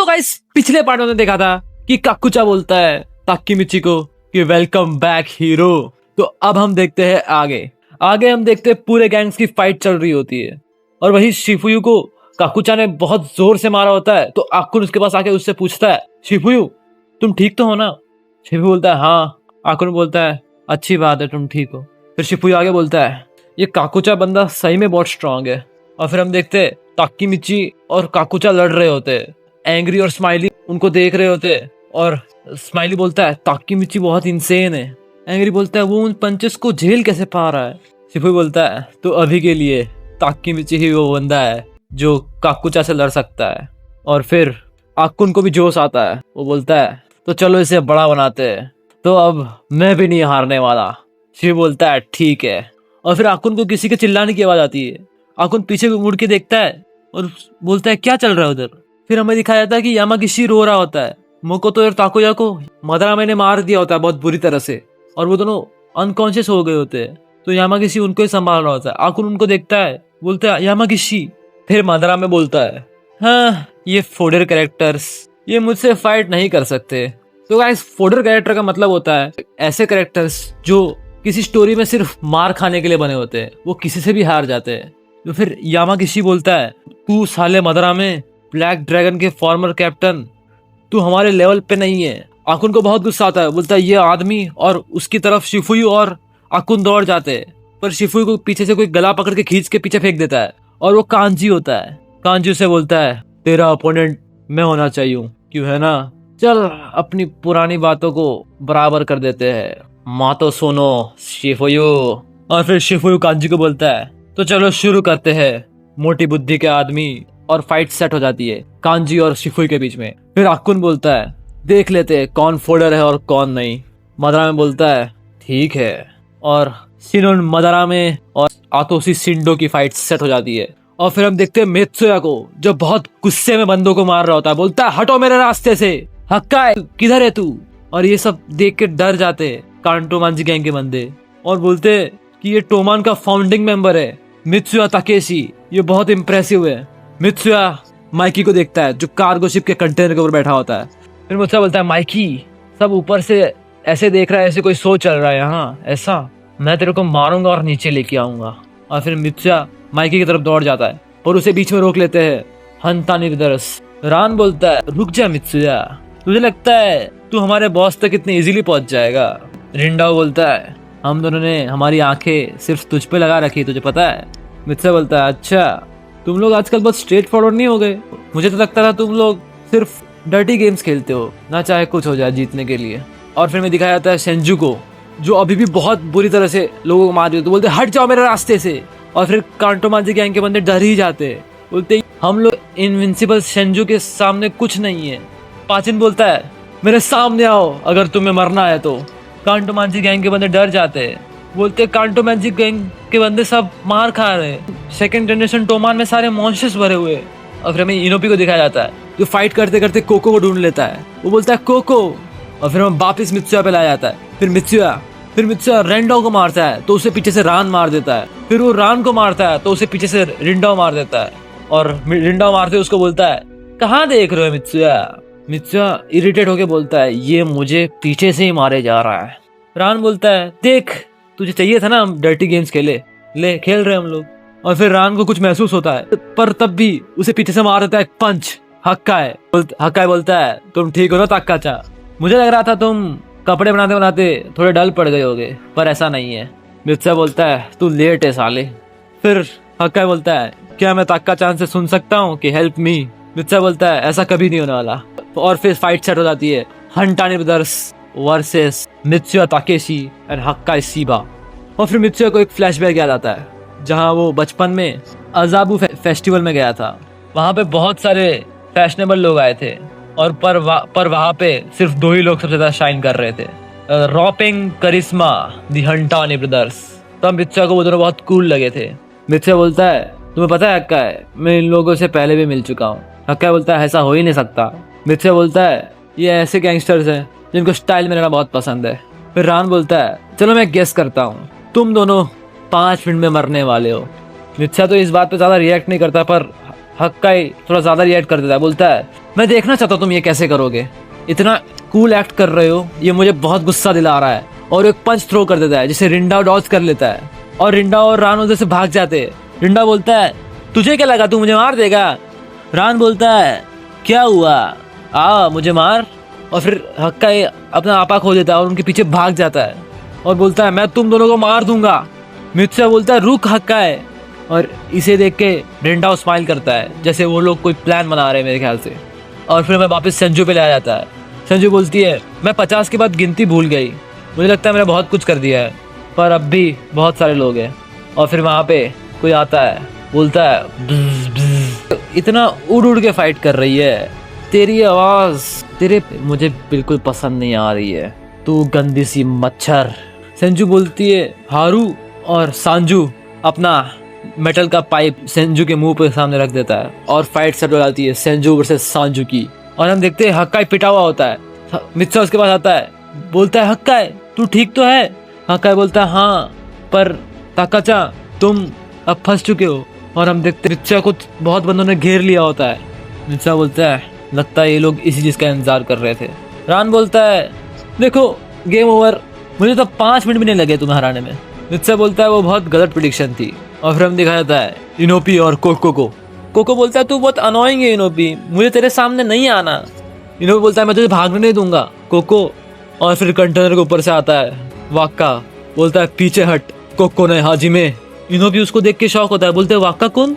Guys पिछले part में देखा था कि काकुचा बोलता है ताकीमिची को कि वेलकम बैक हीरो। तो अब हम देखते हैं आगे हम देखते हैं पूरे गैंग्स की फाइट चल रही होती है और वही शिफुयू को काकुचा ने बहुत जोर से मारा होता है। तो आकुन उसके पास आके उससे पूछता है शिफुयू तुम ठीक तो हो ना। शिफुयू बोलता है हाँ। आकुन बोलता है अच्छी बात है तुम ठीक हो। फिर शिफुयू आगे बोलता है ये काकुचा बंदा सही में बहुत स्ट्रांग है। और फिर हम देखते हैं ताकीमिची और काकुचा लड़ रहे होते हैं। एंग्री और स्माइली उनको देख रहे होते हैं और स्माइली बोलता है ताकीमिची बहुत इंसेन है। एंग्री बोलता है वो उन पंचेस को झेल कैसे पा रहा है। शिफुयू बोलता है तो अभी के लिए ताकीमिची ही वो बंदा है जो काकुचा से लड़ सकता है। और फिर आकुन को भी जोश आता है, वो बोलता है तो चलो इसे बड़ा बनाते हैं, तो अब मैं भी नहीं हारने वाला। शिव बोलता है ठीक है। और फिर आकुन को किसी के चिल्लाने की आवाज आती है। आकुन पीछे मुड़ के देखता है और बोलता है क्या चल रहा है उधर। फिर हमें दिखाया जाता है कि यामागिशी रो रहा होता है। मोकोतो और ताकुया को मदरामे ने मार दिया होता है बहुत बुरी तरह से और वो दोनों अनकॉन्शियस हो गए होते हैं। तो यामागिशी उनको ही संभाल रहा होता है। आकुन उनको देखता है, बोलता है यामागिशी। फिर मदरामे बोलता है हाँ ये फोडर कैरेक्टर्स ये मुझसे फाइट नहीं कर सकते। तो गाइस फोडर कैरेक्टर का मतलब होता है ऐसे कैरेक्टर्स जो किसी स्टोरी में सिर्फ मार खाने के लिए बने होते हैं, वो किसी से भी हार जाते हैं। तो फिर यामागिशी बोलता है तू साले मदरामे ब्लैक ड्रैगन के फॉर्मर कैप्टन, तू हमारे लेवल पे नहीं है। आकुन को बहुत गुस्सा आता है, बोलता है ये आदमी, और उसकी तरफ शिफुयू और आकुन दौड़ जाते हैं। पर शिफुयू को पीछे से कोई गला पकड़ के खींच के पीछे फेंक देता है और वो कांजी होता है। कांजी उसे बोलता है तेरा अपोनेंट मैं होना चाहिए क्यों है ना, चल अपनी पुरानी बातों को बराबर कर देते हैं, मातो सोनो शिफुयू। और फिर शिफुयू कांजी को बोलता है तो चलो शुरू करते हैं मोटी बुद्धि के आदमी। और फाइट सेट हो जाती है कांजी और शिफुयू के बीच में। फिर आकुन बोलता है देख लेते हैं कौन फोडर है और कौन नहीं। मदरामे बोलता है ठीक है। और शिनोन मदरामे और आतोशी शिंडो की फाइट सेट हो जाती है। और फिर हम देखते हैं मेत्सुया को जो बहुत गुस्से में बंदों को मार रहा होता है, बोलता है हटो मेरे रास्ते से, हक्काई किधर है तू। और ये सब देख के डर जाते कांटो मांजी गैंग के बंदे और बोलते कि ये टोमान का फाउंडिंग मेंबर है मित्सुया ताकेशी, ये बहुत इम्प्रेसिव है। मित्सुया माइकी को देखता है जो कार्गो शिप के कंटेनर के ऊपर बैठा होता है। फिर मुझसे बोलता है माइकी सब ऊपर से ऐसे देख रहा है, ऐसे कोई शो चल रहा है यहाँ ऐसा, मैं तेरे को मारूंगा और नीचे लेके आऊंगा। और फिर मित्सुया माइकी की तरफ दौड़ जाता है और उसे बीच में रोक लेते हैं हंता निर्दर्श। रान बोलता है रुक जा मित्सुया, तुझे लगता है तू हमारे बॉस तक इतने इजीली पहुंच जाएगा। रिंडाओ बोलता है हम दोनों ने हमारी आंखें सिर्फ तुझ पे लगा रखी, तुझे पता है। मित्सुया बोलता है अच्छा तुम लोग आजकल बहुत स्ट्रेट फॉरवर्ड नहीं हो गए, मुझे तो लगता था तुम लोग सिर्फ डर्टी गेम्स खेलते हो ना, चाहे कुछ हो जाए जीतने के लिए। और फिर मैं दिखाया जाता है सेंजू को जो अभी भी बहुत बुरी तरह से लोगों को मार रही हो, तो बोलते हट जाओ मेरे रास्ते से। और फिर कांटो मांजी गैंग के बंदे डर ही जाते, बोलते हम लोग इनविंसिबल सेंजू के सामने कुछ नहीं है। पाचिन बोलता है मेरे सामने आओ अगर तुम्हें मरना है तो। कांटो मांजी गैंग के बंदे डर जाते, बोलते कांटो मांजी गैंग के बंदे सब मार खा रहे, सेकंड जनरेशन टोमान में सारे मॉन्स्टर्स भरे हुए। और फिर हमें इनोपी को दिखाया जाता है जो फाइट करते करते कोको को ढूंढ लेता है, वो बोलता है कोको। और फिर हम वापिस मित्सुया पे लाया जाता है। फिर मित्सुया रेंडो को मारता है तो उसे पीछे से रान मार देता है। फिर वो रान को मारता है तो उसे पीछे से रिंडाओ मार देता है। और रिंडाओ मारते उसको बोलता है कहाँ देख रहे हो मित्सुया। मित्सुया इरिटेट होके बोलता है ये मुझे पीछे से ही मारे जा रहा है। रान बोलता है देख तुझे चाहिए था ना हम डर्टी गेम्स खेले, ले खेल रहे हम लोग। और फिर रान को कुछ महसूस होता है पर तब भी उसे पीछे से मार देता है एक पंच। हक्काई बोलता है तुम ठीक हो ना ताकाचा, मुझे लग रहा था तुम कपड़े बनाते बनाते थोड़े डल पड़ गए होगे पर ऐसा नहीं है। मित्सुया बोलता है तू लेट है साले। फिर हक्काई बोलता है क्या मैं ताकाचान से सुन सकता हूँ कि हेल्प मी। मित्सुया बोलता है ऐसा कभी नहीं होने वाला। और फिर फाइट सेट हो जाती है हंटानी ब्रदर्स वर्सेस मित्सुया ताकेशी एंड हक्काई सीबा। और फिर मित्सुया को एक फ्लैशबैक याद आता है जहाँ वो बचपन में अजाबू फेस्टिवल में गया था। वहाँ पे बहुत सारे फैशनेबल लोग आए थे और पर वहाँ पे सिर्फ दो ही लोग सबसे ज्यादा शाइन कर रहे थे, रॉपिंग करिश्मा दी हंटानी ब्रदर्स। तब मित्सुया को वो दोनों बहुत कूल लगे थे। मित्सुया बोलता है तुम्हें पता है हक्काई मैं इन लोगों से पहले भी मिल चुका हूँ। हक्काई बोलता है ऐसा हो ही नहीं सकता। मित्सुया बोलता है ये ऐसे गैंगस्टर्स हैं जिनको स्टाइल में रहना बहुत पसंद है। फिर रान बोलता है चलो मैं गेस करता हूँ तुम दोनों 5 मिनट में मरने वाले हो। मित्सुया तो इस बात पे ज्यादा रिएक्ट नहीं करता पर हक्काई थोड़ा ज्यादा रिएक्ट कर देता है, बोलता है मैं देखना चाहता हूँ तुम ये कैसे करोगे, इतना कूल एक्ट कर रहे हो, ये मुझे बहुत गुस्सा दिला रहा है। और एक पंच थ्रो कर देता है जिसे रिंडा डॉज कर लेता है और रिंडा और रान उधर से भाग जाते हैं। रिंडा बोलता है तुझे क्या लगा तू मुझे मार देगा? रान बोलता है क्या हुआ, आ मुझे मार। और फिर हक्काई अपना आपा खो देता है और उनके पीछे भाग जाता है और बोलता है मैं तुम दोनों को मार दूंगा। मित्सुया बोलता है रुक हक्काई। और इसे देख के रिंडा स्माइल करता है जैसे वो लोग कोई प्लान बना रहे हैं मेरे ख्याल से। और फिर मैं वापस संजू पे ले आ जाता है। संजू बोलती है मैं 50 के बाद गिनती भूल गई, मुझे लगता है मैंने बहुत कुछ कर दिया है, पर अब भी बहुत सारे लोग हैं। और फिर वहाँ पे कोई आता है, बोलता है "ब्ज़, ब्ज़।" इतना उड़ उड़ के फाइट कर रही है, तेरी आवाज़ तेरे मुझे बिल्कुल पसंद नहीं आ रही है, तू गंदी सी मच्छर। संजू बोलती है हारू, और सांजू अपना मेटल का पाइप सेंजू के मुंह पे सामने रख देता है और फाइट सेट हो जाती है सेंजू वर्सेस सांजू की। और हम देखते हैं हक्काई पिटा हुआ होता है। मित्सुया उसके पास आता है, बोलता है हक्काई तू ठीक तो है? हक्काई बोलता है हाँ, पर ताकाचा तुम अब फंस चुके हो। और हम देखते हैं मित्सुया को बहुत बंदों ने घेर लिया होता है। मित्सुया बोलता है लगता है ये लोग इसी चीज़ का इंतजार कर रहे थे। रान बोलता है देखो गेम ओवर, मुझे तो 5 मिनट भी नहीं लगे तुम्हें हराने में। मित्सुया बोलता है वो बहुत गलत प्रेडिक्शन थी। और फिर हम दिखाया जाता है इनोपी और कोको को। कोको बोलता है तू बहुत अनोइंग है इनोपी, मुझे तेरे सामने नहीं आना। इनोपी बोलता है मैं तुझे भागने नहीं दूंगा कोको। और फिर कंटेनर के ऊपर से आता है वाक्का, बोलता है पीछे हट कोको ने हाजिमे। इनोपी उसको देख के शौक होता है, बोलते है वाक्का कौन?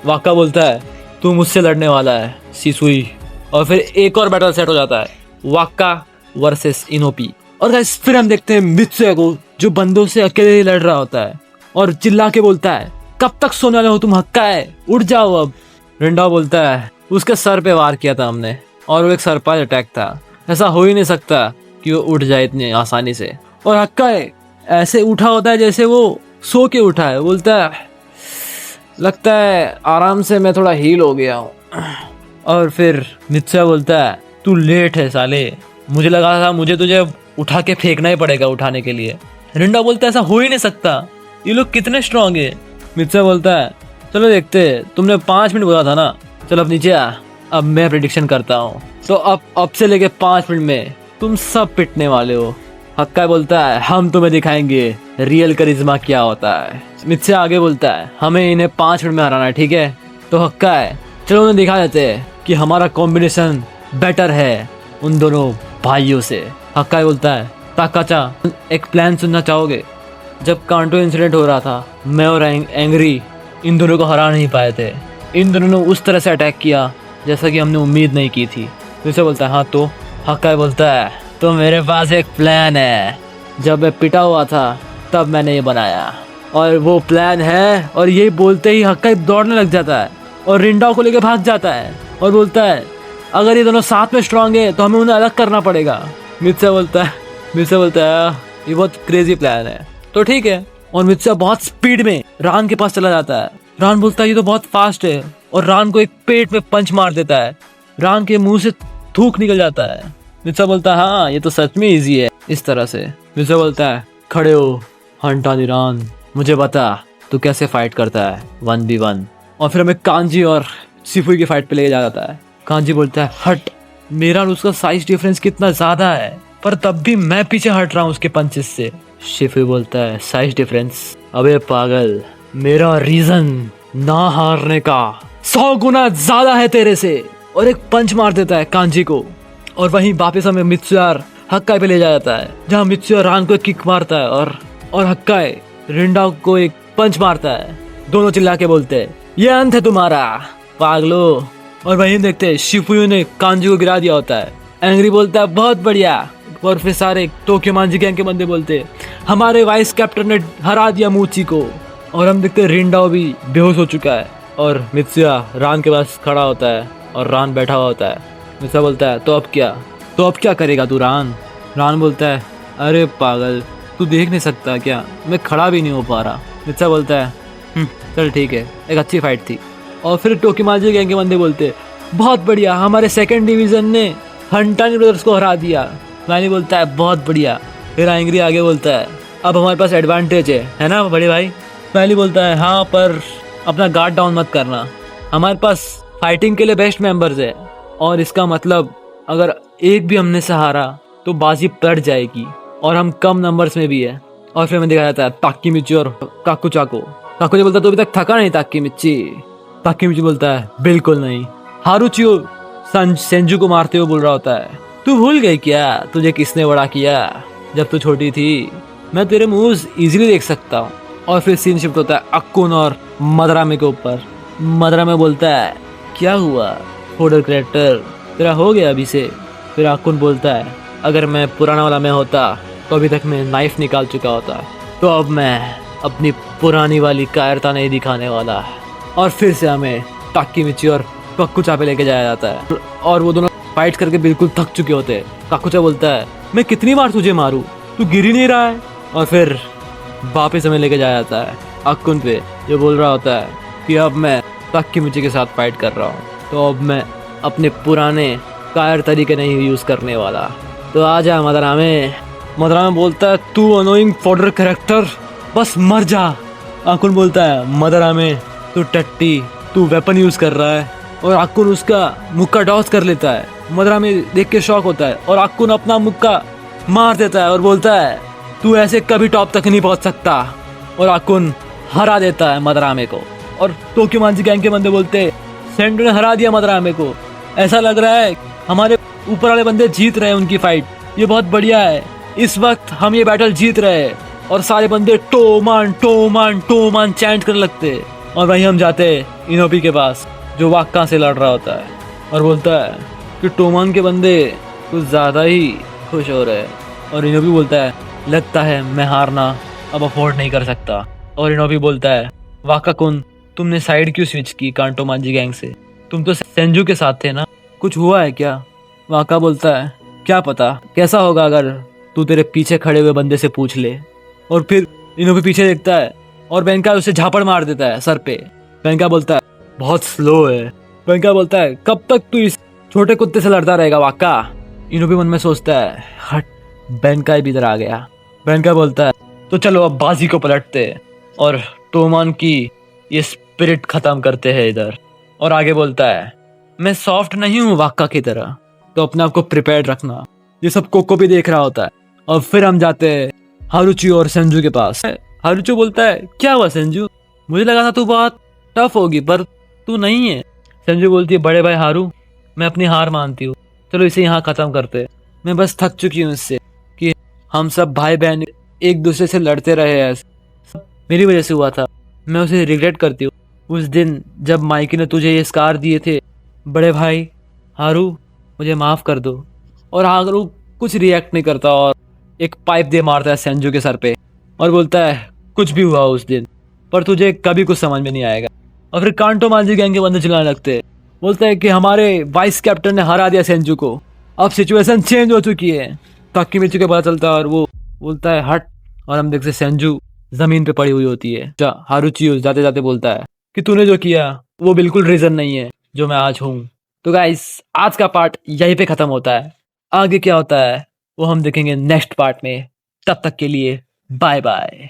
वाक्का बोलता है तू मुझसे लड़ने वाला है सिसुई। और फिर एक और बैटल सेट हो जाता है वाक्का वर्सेस इनोपी। और गाइस फिर हम देखते हैं मित्सुया को जो बंदों से अकेले ही लड़ रहा होता है और चिल्ला के बोलता है कब तक सोने वाले हो तुम हक्काई, उठ जाओ अब। रिंडा बोलता है उसके सर पे वार किया था हमने और वो एक सरप्राइज अटैक था, ऐसा हो ही नहीं सकता कि वो उठ जाए इतनी आसानी से। और हक्काई ऐसे उठा होता है जैसे वो सो के उठा है, बोलता है लगता है आराम से मैं थोड़ा हील हो गया हूँ। और फिर मित्सुया बोलता है तू लेट है साले, मुझे लगा था मुझे तुझे उठा के फेंकना ही पड़ेगा उठाने के लिए। रिंडा बोलता है ऐसा हो ही नहीं सकता, ये लोग कितने स्ट्रांग है। मित्सुया बोलता है चलो देखते, तुमने 5 मिनट बोला था ना, चलो अब नीचे आ, अब मैं प्रेडिक्शन करता हूँ। तो अब से लेके 5 मिनट में तुम सब पिटने वाले हो। हक्काई बोलता है हम तुम्हें दिखाएंगे रियल करिश्मा क्या होता है। मित्सुया आगे बोलता है हमें इन्हें 5 मिनट में हराना है, ठीक है? तो हक्काई चलो उन्हें दिखा देते हैं कि हमारा कॉम्बिनेशन बेटर है उन दोनों भाइयों से। हक्काई बोलता है ताकाचा एक प्लान सुनना चाहोगे? जब कांटो इंसिडेंट हो रहा था मैं और एंग्री इन दोनों को हरा नहीं पाए थे, इन दोनों ने उस तरह से अटैक किया जैसा कि हमने उम्मीद नहीं की थी। मित्सुया बोलता है हाँ तो? हक्काई बोलता है तो मेरे पास एक प्लान है, जब मैं पिटा हुआ था तब मैंने ये बनाया और वो प्लान है। और ये बोलते ही हक्काई दौड़ने लग जाता है और रिंडा को लेकर भाग जाता है और बोलता है अगर ये दोनों साथ में स्ट्रांग है तो हमें उन्हें अलग करना पड़ेगा। मित्सुया बोलता है ये बहुत क्रेजी प्लान है, तो ठीक है। और मित्सुया बहुत स्पीड में रान के पास चला जाता है। रान बोलता है ये तो बहुत फास्ट है और रान को एक पेट में पंच मार देता है। रान के मुंह से थूक निकल जाता है। मित्सुया बोलता है हाँ ये तो सच में इजी है। इस तरह से मित्सुया बोलता है खड़े हो हंटानी रान, मुझे बता तू कैसे फाइट करता है 1v1। और फिर हमें कांजी और सिफुई की फाइट पे ले जाता है। कांजी बोलता है हट, मेरा और उसका साइज डिफरेंस कितना ज्यादा है, पर तब भी मैं पीछे हट रहा हूँ उसके पंचेस से। शिफुई बोलता है साइज डिफरेंस, अबे पागल, मेरा रीजन ना हारने का 100 गुना ज्यादा है तेरे से। और एक पंच मार देता है कांजी को। और वहीं वापस हमें मित्सुया हक्काई पे ले जाता है जहाँ मित्सुया रान को एक किक मारता है और हक्काई रिंडा को एक पंच मारता है। दोनों चिल्ला के बोलते हैं ये अंत है तुम्हारा पागलो। और वहीं देखते हैं शिफुई ने कांजी को गिरा दिया होता है। एंग्री बोलता है बहुत बढ़िया। और फिर सारे टोक्यो मांजी गैंग के बंदे बोलते हमारे वाइस कैप्टन ने हरा दिया मूची को। और हम देखते हैं रिंडाओ भी बेहोश हो चुका है और मित्सुया रान के पास खड़ा होता है और रान बैठा हुआ होता है। मित्सुया बोलता है तो अब क्या करेगा तू रान? रान बोलता है अरे पागल, तू देख नहीं सकता क्या, मैं खड़ा भी नहीं हो पा रहा। मित्सुया बोलता है चल ठीक है, एक अच्छी फाइट थी। और फिर टोक्यो मांजी गैंग के बंदे बोलते बहुत बढ़िया, हमारे 2nd डिवीजन ने हंटानी ब्रदर्स को हरा दिया। मैंने बोलता है बहुत बढ़िया। फिर एंग्री आगे बोलता है अब हमारे पास एडवांटेज है ना बड़े भाई? मैंने बोलता है हाँ, पर अपना गार्ड डाउन मत करना। हमारे पास फाइटिंग के लिए बेस्ट मेंबर्स है, और इसका मतलब अगर एक भी हमने से हारा तो बाजी पलट जाएगी, और हम कम नंबर्स में भी है। और फिर हमें दिखाया जाता है ताकीमिची और काकुचाको। काकुचा बोलता है तू अभी तक थका नहीं ताकीमिची? ताकीमिची बोलता है बिल्कुल नहीं। हारुचियो सेंजू को मारते हुए बोल रहा होता है तू भूल गई क्या तुझे किसने बड़ा किया जब तू छोटी थी? मैं तेरे मूव्स इजीली देख सकता हूँ। और फिर सीन शिफ्ट होता है अक्कुन और मदरामे के ऊपर। मदरामे बोलता है क्या हुआ फोडर कैरेक्टर, तेरा हो गया अभी से? फिर अक्कुन बोलता है अगर मैं पुराना वाला मैं होता तो अभी तक मैं नाइफ निकाल चुका होता, तो अब मैं अपनी पुरानी वाली कायरता नहीं दिखाने वाला। और फिर से हमें ताकीमिची और काकुचा पे लेके जाया जाता है, और वो दोनों फाइट करके बिल्कुल थक चुके होते हैं। काकुचा बोलता है मैं कितनी बार तुझे मारूं, तू गिर ही नहीं रहा है। और फिर वापस हमें लेके जाया जाता है अक्कुन पे, जो बोल रहा होता है कि अब मैं ताकीमिची के साथ फाइट कर रहा हूँ, तो अब मैं अपने पुराने कायर तरीके नहीं यूज करने वाला। तो आ जा मदरामे। मदरामे बोलता है तू अनोइंग फॉडर कैरेक्टर, बस मर जा। अक्कुन बोलता है मदरामे तू टट्टी, तू वेपन यूज कर रहा है। और अक्कुन उसका मुक्का टॉस कर लेता है। मदरामे देख के शॉक होता है और अक्कुन अपना मुक्का मार देता है और बोलता है तू ऐसे कभी टॉप तक नहीं पहुंच सकता। और अक्कुन हरा देता है मदरामे को। और टोक्योमांची गैंग के बंदे बोलते हैं सेंडो ने हरा दिया मदरामे को, ऐसा लग रहा है हमारे ऊपर वाले बंदे जीत रहे हैं उनकी फाइट, ये बहुत बढ़िया है, इस वक्त हम ये बैटल जीत रहे हैं। और सारे बंदे टोमान टोमान टोमान चैंट करने लगते हैं। और वहीं हम जाते हैं इनोपी के पास, जो वाक्का से लड़ रहा होता है, और बोलता है कि टोमान के बंदे कुछ ज़्यादा ही खुश हो रहे हैं। और इनोपी बोलता है लगता है मैं हारना अब अफोर्ड नहीं कर सकता। और इनोपी बोलता है वाका कुन तुमने साइड क्यों स्विच की कांटोमांजी गैंग से, तुम तो सेंजू के साथ थे ना, कुछ हुआ है क्या? वाका बोलता है क्या पता कैसा होगा अगर तू तेरे पीछे खड़े हुए बंदे से पूछ ले। और फिर इनोपी पीछे देखता है और बेंका उसे झापड़ मार देता है सर पे। बेंका बोलता है बहुत स्लो है। बेंका बोलता है कब तक तू इस छोटे कुत्ते से लड़ता रहेगा वाका? इनोपी मन में सोचता है हट, बेंका भी इधर आ गया। बेंका बोलता है तो चलो अब बाजी को पलटते हैं और टोमान की ये स्पिरिट खत्म करते हैं इधर। और आगे बोलता है मैं सॉफ्ट नहीं हूँ वाका की तरह, तो अपने आप को प्रिपेयर रखना। ये सब कोको भी देख रहा होता है। और फिर हम जाते हैं हारुची और सेंजू के पास। हारुची बोलता है क्या हुआ सेंजू, मुझे लगा था तू बहुत टफ होगी पर तू नहीं है। सेंजू बोलती है बड़े भाई हारू मैं अपनी हार मानती हूँ, चलो इसे यहाँ खत्म करते हैं। मैं बस थक चुकी हूँ इससे कि हम सब भाई बहन एक दूसरे से लड़ते रहे हैं, सब मेरी वजह से हुआ था। मैं उसे रिग्रेट करती हूँ उस दिन जब माइकी ने तुझे ये स्कार दिए थे। बड़े भाई हारू मुझे माफ़ कर दो। और हारू कुछ रिएक्ट नहीं करता और एक पाइप दे मारता है सेंजू के सर पे और बोलता है कुछ भी हुआ उस दिन पर तुझे कभी कुछ समझ में नहीं आएगा। और फिर कांटोमांजी गैंग के बंदे चिल्लाने लगते हैं, बोलते हैं कि हमारे वाइस कैप्टन ने हरा दिया सेंजू को, अब सिचुएशन चेंज हो चुकी है। ताकीमिची को पता चलता है और वो बोलता है हट। और हम देखते सेंजू जमीन पे पड़ी हुई होती है। हारुची जाते जाते बोलता है कि तूने जो किया वो बिल्कुल रीजन नहीं है जो मैं आज हूँ। तो गाइस आज का पार्ट यहीं पे खत्म होता है। आगे क्या होता है वो हम देखेंगे नेक्स्ट पार्ट में। तब तक के लिए बाय बाय।